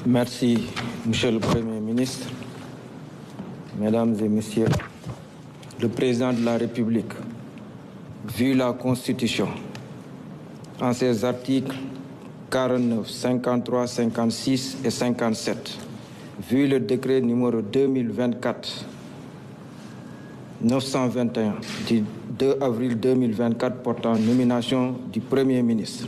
Merci, Monsieur le Premier ministre, Mesdames et Messieurs. Le Président de la République, vu la Constitution, en ses articles 49, 53, 56 et 57, vu le décret numéro 2024-921 du 2 avril 2024 portant nomination du Premier ministre,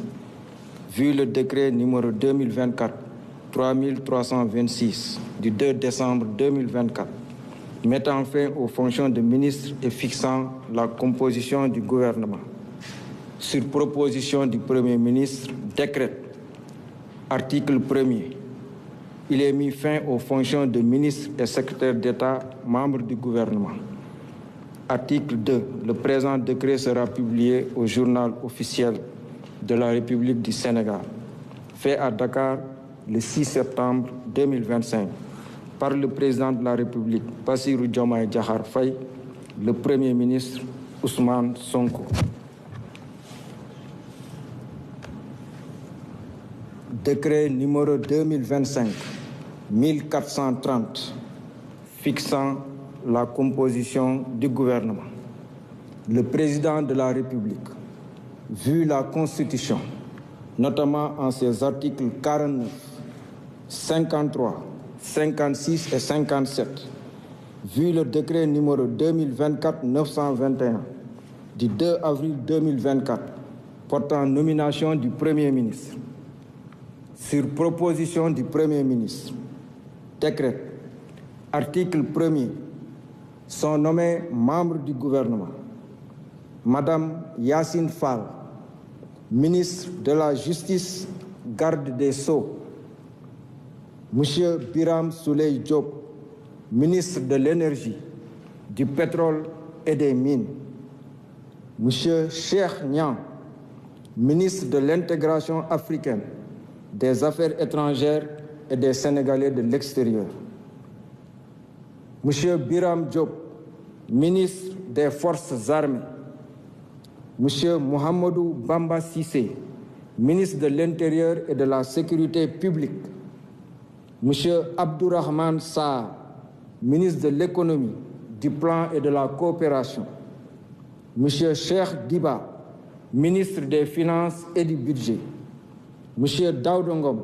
vu le décret numéro 2024-3326 du 2 décembre 2024, mettant fin aux fonctions de ministre et fixant la composition du gouvernement. Sur proposition du Premier ministre, décrète, article 1er, il est mis fin aux fonctions de ministre et secrétaire d'État, membres du gouvernement. Article 2, le présent décret sera publié au journal officiel de la République du Sénégal, fait à Dakar le 6 septembre 2025. Par le président de la République, Bassirou Diomaye Diakhar Faye, le Premier ministre Ousmane Sonko. Décret numéro 2025-1430 fixant la composition du gouvernement. Le président de la République, vu la Constitution, notamment en ses articles 49, 53, 56 et 57, vu le décret numéro 2024-921 du 2 avril 2024 portant nomination du Premier ministre, sur proposition du Premier ministre, décret, article 1er, sont nommés membres du gouvernement Madame Yacine Fall, ministre de la Justice, garde des Sceaux, Monsieur Biram Souleye Diop, ministre de l'Énergie, du Pétrole et des Mines, Monsieur Cheikh Niang, ministre de l'Intégration africaine, des Affaires étrangères et des Sénégalais de l'extérieur, Monsieur Biram Diop, ministre des Forces armées, Monsieur Mohamedou Bamba Cissé, ministre de l'Intérieur et de la Sécurité publique, Monsieur Abdourahmane Sarr, ministre de l'Économie, du Plan et de la Coopération, Monsieur Cheikh Diba, ministre des Finances et du Budget, Monsieur Daouda Ngom,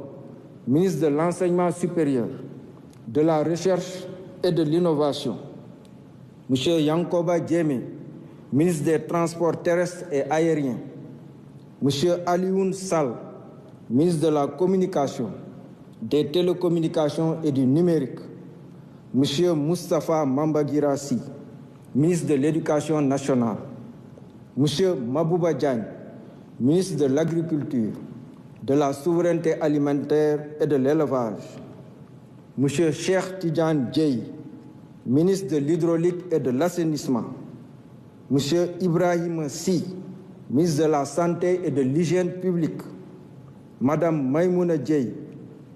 ministre de l'Enseignement supérieur, de la Recherche et de l'Innovation, Monsieur Yankoba Diémé, ministre des Transports terrestres et aériens, Monsieur Alioune Sall, ministre de la Communication, des Télécommunications et du Numérique, Monsieur Moustapha Mambagirassi, ministre de l'Éducation nationale, Monsieur Mabouba Diagne, ministre de l'Agriculture, de la Souveraineté alimentaire et de l'Élevage, Monsieur Cheikh Tidiane Dièye, ministre de l'Hydraulique et de l'Assainissement, Monsieur Ibrahim Sy, ministre de la Santé et de l'Hygiène publique, Madame Maïmouna Dièye,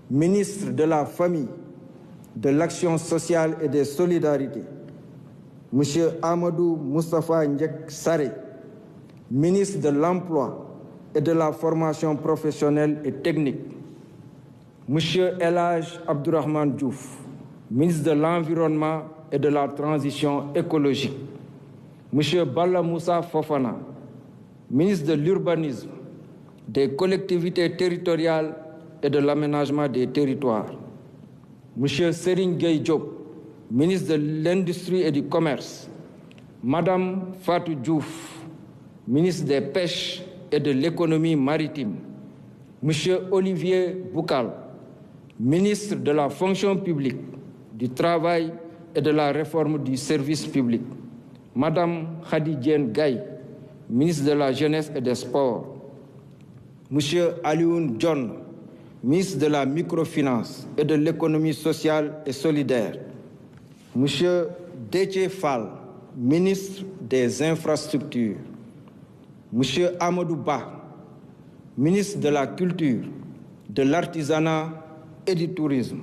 ministre de la Famille, de l'Action sociale et des Solidarités, Monsieur Amadou Moustapha Ndiek Sarré, ministre de l'Emploi et de la Formation professionnelle et technique, Monsieur El Hadj Abdourahmane Diouf, ministre de l'Environnement et de la Transition écologique, Monsieur Balla Moussa Fofana, ministre de l'Urbanisme, des Collectivités territoriales et de l'Aménagement des territoires, Monsieur Serigne Gueye Diop, ministre de l'Industrie et du Commerce, Madame Fatou Diouf, ministre des Pêches et de l'Économie maritime, Monsieur Olivier Boukal, ministre de la Fonction publique, du Travail et de la Réforme du service public, Madame Khady Diène Gaye, ministre de la Jeunesse et des Sports, Monsieur Alioune Dione, ministre de la Microfinance et de l'Économie sociale et solidaire, Monsieur Déthié Fall, ministre des Infrastructures, Monsieur Amadou Ba, ministre de la Culture, de l'Artisanat et du Tourisme,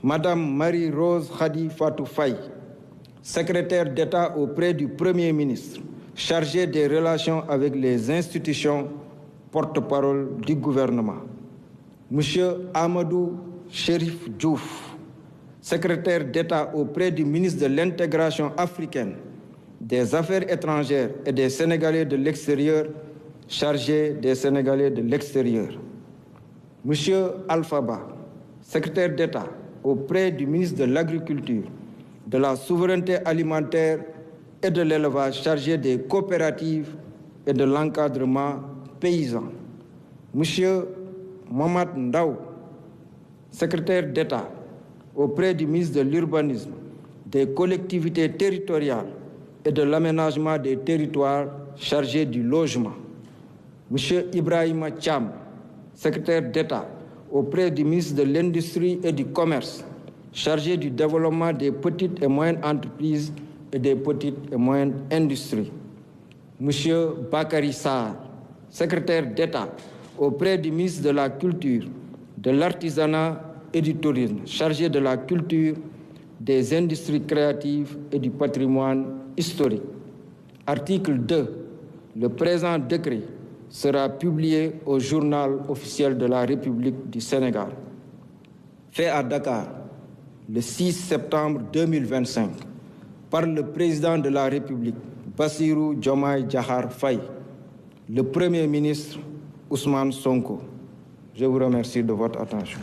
Madame Marie-Rose Khady Fatou Faye, secrétaire d'État auprès du Premier ministre, chargée des relations avec les institutions, porte-parole du gouvernement, Monsieur Amadou Chérif Diouf, secrétaire d'État auprès du ministre de l'Intégration africaine, des Affaires étrangères et des Sénégalais de l'extérieur, chargé des Sénégalais de l'extérieur. Monsieur Alpha Ba, secrétaire d'État auprès du ministre de l'Agriculture, de la Souveraineté alimentaire et de l'élevage, chargé des coopératives et de l'encadrement paysan. Monsieur Mohamed Ndaw, secrétaire d'État auprès du ministre de l'Urbanisme, des collectivités territoriales et de l'aménagement des territoires, chargé du logement. Monsieur Ibrahima Thiam, secrétaire d'État auprès du ministre de l'Industrie et du Commerce, chargé du développement des petites et moyennes entreprises et des petites et moyennes industries. Monsieur Bakary Sarr, secrétaire d'État auprès du ministre de la Culture, de l'Artisanat et du Tourisme, chargé de la culture, des industries créatives et du patrimoine historique. Article 2. Le présent décret sera publié au journal officiel de la République du Sénégal. Fait à Dakar le 6 septembre 2025 par le président de la République, Bassirou Diomaye Diakhar Faye, le Premier ministre Ousmane Sonko. Je vous remercie de votre attention.